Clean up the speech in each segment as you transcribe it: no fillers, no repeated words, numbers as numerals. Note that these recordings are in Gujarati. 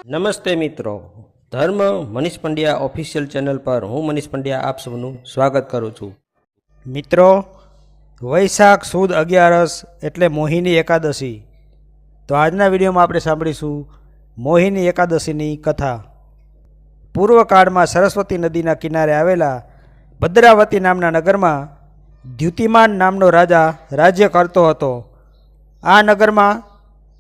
નમસ્તે મિત્રો, ધર્મ મનીષ પંડ્યા ઓફિશિયલ ચેનલ પર હું મનીષ પંડ્યા આપ સૌનું સ્વાગત કરું છું. મિત્રો, વૈશાખ સુદ 11 એટલે મોહિની એકાદશી. તો આજના વિડીયોમાં આપણે સાંભળીશું મોહિની એકાદશીની કથા. પૂર્વકાળમાં સરસ્વતી નદીના કિનારે આવેલા ભદ્રાવતી નામના નગરમાં દ્યુતિમાન નામનો રાજા રાજ્ય કરતો હતો. આ નગરમાં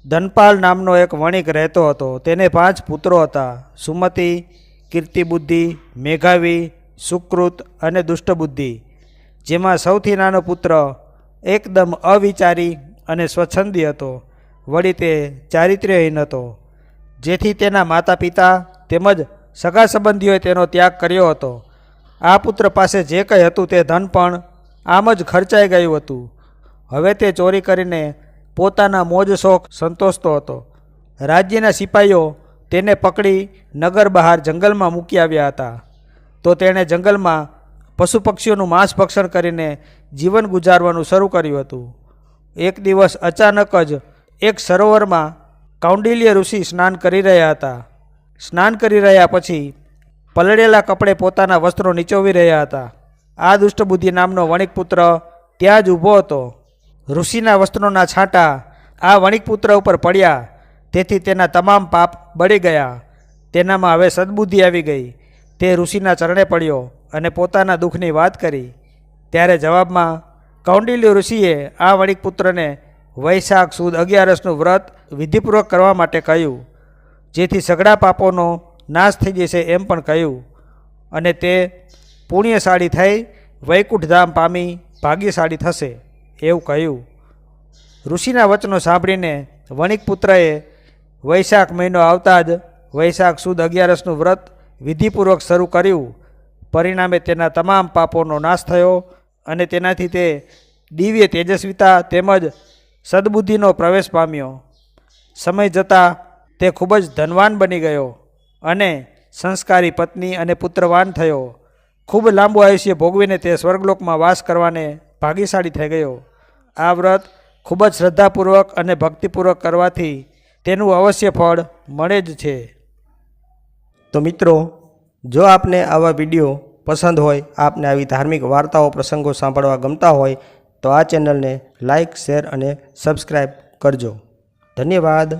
ધનપાલ નામનો એક વણિક રહેતો હતો. તેને 5 પુત્રો હતા: સુમતિ, કીર્તિબુદ્ધિ, મેઘાવી, સુકૃત અને દુષ્ટબુદ્ધિ. જેમાં સૌથી નાનો પુત્ર એકદમ અવિચારી અને સ્વચ્છંદી હતો. વળી તે ચારિત્ર્યહીન હતો, જેથી તેના માતા પિતા તેમજ સગા સંબંધીઓએ તેનો ત્યાગ કર્યો હતો. આ પુત્ર પાસે જે કંઈ હતું તે ધન પણ આમ જ ખર્ચાઈ ગયું હતું. હવે તે ચોરી કરીને પોતાના મોજ શોખ સંતોષતો હતો. રાજ્યના સિપાઈઓ તેને પકડી નગર બહાર જંગલમાં મૂકી આવ્યા હતા. તો તેણે જંગલમાં પશુ પક્ષીઓનું માંસ ભક્ષણ કરીને જીવન ગુજારવાનું શરૂ કર્યું હતું. એક દિવસ અચાનક જ એક સરોવરમાં કૌંડિલ્ય ઋષિ સ્નાન કરી રહ્યા હતા. સ્નાન કરી રહ્યા પછી પલળેલા કપડે પોતાના વસ્ત્રો નીચોવી રહ્યા હતા. આ દુષ્ટબુદ્ધિ નામનો વણિક પુત્ર ત્યાં જ ઊભો હતો. ઋષિના વસ્ત્રોના છાંટા આ વણિક પુત્ર ઉપર પડ્યા, તેથી તેના તમામ પાપ બળી ગયા. તેનામાં હવે સદબુદ્ધિ આવી ગઈ. તે ઋષિના ચરણે પડ્યો અને પોતાના દુઃખની વાત કરી. ત્યારે જવાબમાં કૌંડિલ્ય ઋષિએ આ વણિક પુત્રને વૈશાખ સુદ 11નું વ્રત વિધિપૂર્વક કરવા માટે કહ્યું, જેથી સઘળા પાપોનો નાશ થઈ જશે એમ પણ કહ્યું. અને તે પુણ્યશાળી થઈ વૈકુંઠ ધામ પામી ભાગ્યશાળી થશે એવું કહ્યું. ઋષિના વચનો સાંભળીને વણિક પુત્રએ વૈશાખ મહિનો આવતા જ વૈશાખ સુદ 11નું વ્રત વિધિપૂર્વક શરૂ કર્યું. પરિણામે તેના તમામ પાપોનો નાશ થયો અને તેનાથી તે દિવ્ય તેજસ્વીતા તેમજ સદબુદ્ધિનો પ્રવેશ પામ્યો. સમય જતાં તે ખૂબ જ ધનવાન બની ગયો અને સંસ્કારી પત્ની અને પુત્રવાન થયો. ખૂબ લાંબુ આયુષ્ય ભોગવીને તે સ્વર્ગલોકમાં વાસ કરવાને ભાગ્યશાળી થઈ ગયો. આ વ્રત ખૂબ જ શ્રદ્ધાપૂર્વક અને ભક્તિપૂર્વક કરવાથી તેનું અવશ્ય ફળ મળે જ છે. તો મિત્રો, જો આપને આવા વિડીયો પસંદ હોય, આપને આવી ધાર્મિક વાર્તાઓ પ્રસંગો સાંભળવા ગમતા હોય તો આ ચેનલને લાઇક, શેર અને સબસ્ક્રાઈબ કરજો. ધન્યવાદ.